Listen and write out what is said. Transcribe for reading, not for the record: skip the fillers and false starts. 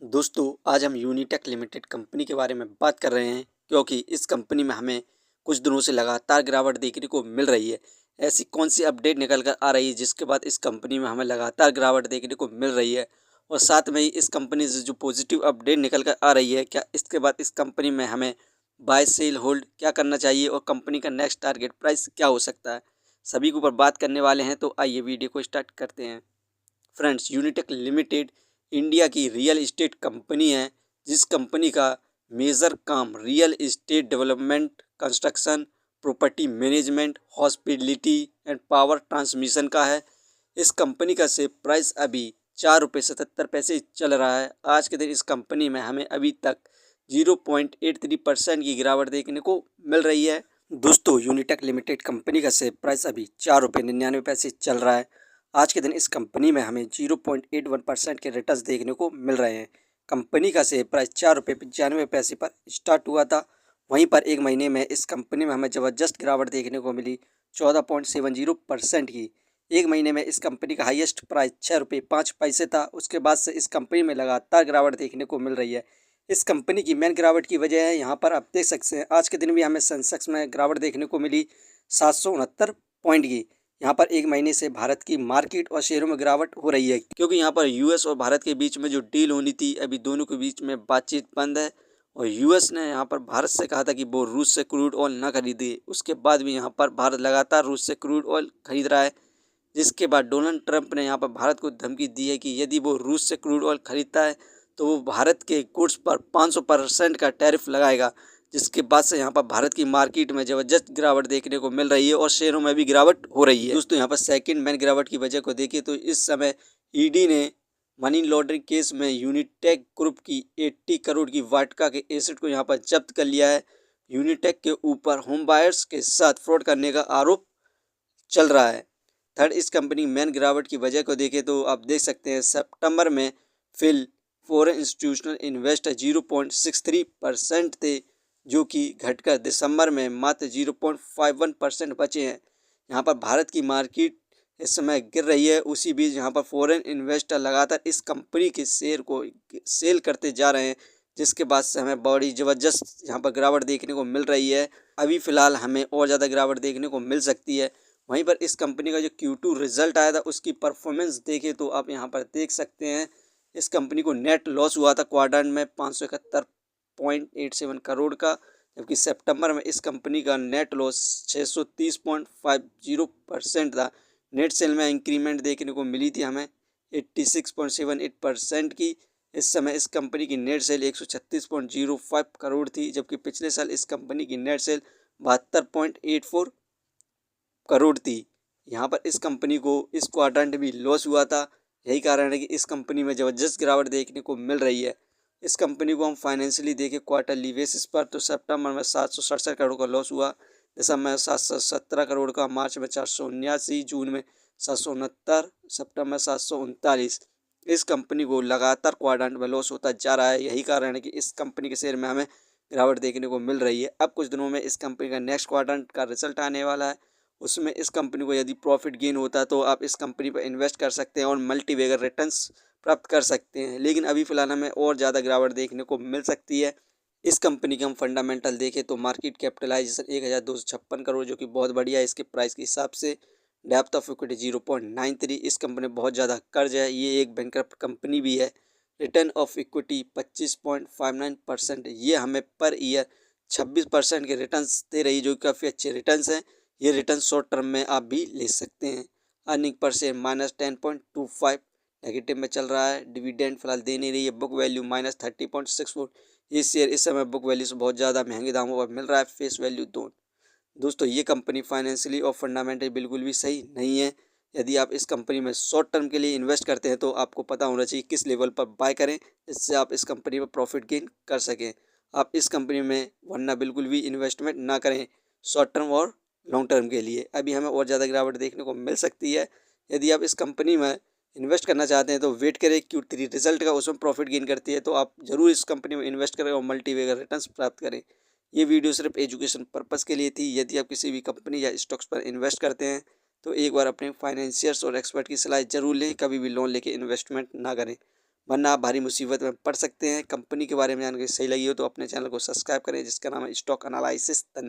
दोस्तों आज हम यूनिटेक लिमिटेड कंपनी के बारे में बात कर रहे हैं क्योंकि इस कंपनी में हमें कुछ दिनों से लगातार गिरावट देखने को मिल रही है। ऐसी कौन सी अपडेट निकल कर आ रही है जिसके बाद इस कंपनी में हमें लगातार गिरावट देखने को मिल रही है, और साथ में ही इस कंपनी से जो पॉजिटिव अपडेट निकल कर आ रही है, क्या इसके बाद इस कंपनी में हमें बाय सेल होल्ड क्या करना चाहिए और कंपनी का नेक्स्ट टारगेट प्राइस क्या हो सकता है, सभी के ऊपर बात करने वाले हैं। तो आइए वीडियो को स्टार्ट करते हैं। फ्रेंड्स, यूनिटेक लिमिटेड इंडिया की रियल इस्टेट कंपनी है, जिस कंपनी का मेजर काम real estate development, construction, property management, hospitality and power transmission का है। इस कंपनी का शेयर प्राइस अभी 4 रुपये 77 पैसे चल रहा है। आज के दिन इस कंपनी में हमें अभी तक 0.83% की गिरावट देखने को मिल रही है। दोस्तों, यूनिटेक लिमिटेड कंपनी का शेयर प्राइस अभी 4 रुपये 99 पैसे चल रहा है। आज के दिन इस कंपनी में हमें 0.81% के रिटर्न्स देखने को मिल रहे हैं। कंपनी का शेयर प्राइस 4 रुपये 95 पैसे पर स्टार्ट हुआ था। वहीं पर एक महीने में इस कंपनी में हमें ज़बरदस्त गिरावट देखने को मिली 14.70% की। एक महीने में इस कंपनी का हाईएस्ट प्राइस 6 रुपये 5 पैसे था। उसके बाद से इस कंपनी में लगातार गिरावट देखने को मिल रही है। इस कंपनी की मेन गिरावट की वजह है, यहाँ पर आप देख सकते हैं आज के दिन भी हमें सेंसेक्स में गिरावट देखने को मिली 769 पॉइंट की। यहाँ पर एक महीने से भारत की मार्केट और शेयरों में गिरावट हो रही है, क्योंकि यहाँ पर यूएस और भारत के बीच में जो डील होनी थी, अभी दोनों के बीच में बातचीत बंद है। और यूएस ने यहाँ पर भारत से कहा था कि वो रूस से क्रूड ऑयल ना खरीदे। उसके बाद भी यहाँ पर भारत लगातार रूस से क्रूड ऑयल खरीद रहा है, जिसके बाद डोनाल्ड ट्रंप ने यहाँ पर भारत को धमकी दी है कि यदि वो रूस से क्रूड ऑयल खरीदता है तो वो भारत के गुड्स पर 500% का टैरिफ लगाएगा। जिसके बाद से यहाँ पर भारत की मार्केट में ज़बरदस्त गिरावट देखने को मिल रही है और शेयरों में भी गिरावट हो रही है। दोस्तों, यहाँ पर सेकंड मैन गिरावट की वजह को देखिए तो इस समय ईडी ने मनी लॉन्ड्रिंग केस में यूनिटेक ग्रुप की 80 करोड़ की वाटका के एसेट को यहाँ पर जब्त कर लिया है। यूनिटेक के ऊपर होम बायर्स के साथ फ्रॉड करने का आरोप चल रहा है। थर्ड, इस कंपनी मेन गिरावट की वजह को देखें तो आप देख सकते हैं सितंबर में फिल फॉरेन इंस्टीट्यूशनल इन्वेस्टर 0.63% थे, जो कि घटकर दिसंबर में मात्र 0.51% बचे हैं। यहाँ पर भारत की मार्केट इस समय गिर रही है, उसी बीच यहाँ पर फॉरेन इन्वेस्टर लगातार इस कंपनी के शेयर को सेल करते जा रहे हैं, जिसके बाद से हमें बड़ी ज़बरदस्त यहाँ पर गिरावट देखने को मिल रही है। अभी फ़िलहाल हमें और ज़्यादा गिरावट देखने को मिल सकती है। वहीं पर इस कंपनी का जो Q2 रिजल्ट आया था, उसकी परफॉर्मेंस देखें तो आप यहाँ पर देख सकते हैं इस कंपनी को नेट लॉस हुआ था क्वार्टर में 571.87 करोड़ का, जबकि सितंबर में इस कंपनी का नेट लॉस 630.50% था। नेट सेल में इंक्रीमेंट देखने को मिली थी हमें 86.78% की। इस समय इस कंपनी की नेट सेल 136.05 करोड़ थी, जबकि पिछले साल इस कंपनी की नेट सेल 72.84 करोड़ थी। यहाँ पर इस कंपनी को इस क्वार्टर में भी लॉस हुआ था। यही कारण है कि इस कंपनी में ज़बरदस्त गिरावट देखने को मिल रही है। इस कंपनी को हम फाइनेंशियली देखें क्वार्टरली बेसिस पर तो सितंबर में 767 करोड़ का लॉस हुआ, दिसंबर में 717 करोड़ का, मार्च में 479, जून में 769, सितंबर में 739। इस कंपनी को लगातार क्वार्टर में लॉस होता जा रहा है। यही कारण है कि इस कंपनी के शेयर में हमें गिरावट देखने को मिल रही है। अब कुछ दिनों में इस कंपनी का नेक्स्ट क्वार्टर का रिजल्ट आने वाला है, उसमें इस कंपनी को यदि प्रॉफिट गेन होता है तो आप इस कंपनी पर इन्वेस्ट कर सकते हैं और मल्टीबैगर रिटर्न्स प्राप्त कर सकते हैं। लेकिन अभी फ़िलहाल हमें और ज़्यादा गिरावट देखने को मिल सकती है। इस कंपनी के हम फंडामेंटल देखें तो मार्केट कैपिटलाइजेशन 1256 करोड़, जो कि बहुत बढ़िया है इसके प्राइस के हिसाब से। Depth of equity 0.93। इस कंपनी में बहुत ज़्यादा कर्ज है, ये एक बैंकरप्ट कंपनी भी है। Return of equity 25.59%। ये हमें पर ईयर 26% के रिटर्न्स दे रही, जो काफ़ी अच्छे रिटर्न्स हैं। ये रिटर्न शॉर्ट टर्म में आप भी ले सकते हैं। अर्निंग पर शेयर -10.25 नेगेटिव में चल रहा है। डिविडेंड फिलहाल दे नहीं रही है। Book value -30.64। ये शेयर इस समय बुक वैल्यू से बहुत ज़्यादा महंगे दामों पर मिल रहा है, फेस वैल्यू 2। दोस्तों, ये कंपनी फाइनेंशियली और फंडामेंटली बिल्कुल भी सही नहीं है। यदि आप इस कंपनी में शॉर्ट टर्म के लिए इन्वेस्ट करते हैं तो आपको पता होना चाहिए किस लेवल पर बाय करें, जिससे आप इस कंपनी में प्रॉफिट गेन कर सकें। आप इस कंपनी में वरना बिल्कुल भी इन्वेस्टमेंट ना करें शॉर्ट टर्म और लॉन्ग टर्म के लिए। अभी हमें और ज़्यादा गिरावट देखने को मिल सकती है। यदि आप इस कंपनी में इन्वेस्ट करना चाहते हैं तो वेट करें, Q3 रिजल्ट का, उसमें प्रॉफिट गेन करती है तो आप ज़रूर इस कंपनी में इन्वेस्ट करें और मल्टीबैगर रिटर्न्स प्राप्त करें। ये वीडियो सिर्फ एजुकेशन पर्पस के लिए थी। यदि आप किसी भी कंपनी या स्टॉक्स पर इन्वेस्ट करते हैं तो एक बार अपने फाइनेंशियर्स और एक्सपर्ट की सलाह जरूर लें। कभी भी लोन लेके इन्वेस्टमेंट ना करें। वरना आप भारी मुसीबत में पड़ सकते हैं। कंपनी के बारे में जानकारी सही लगी हो तो अपने चैनल को सब्सक्राइब करें जिसका नाम है स्टॉक एनालिसिस। धन्यवाद।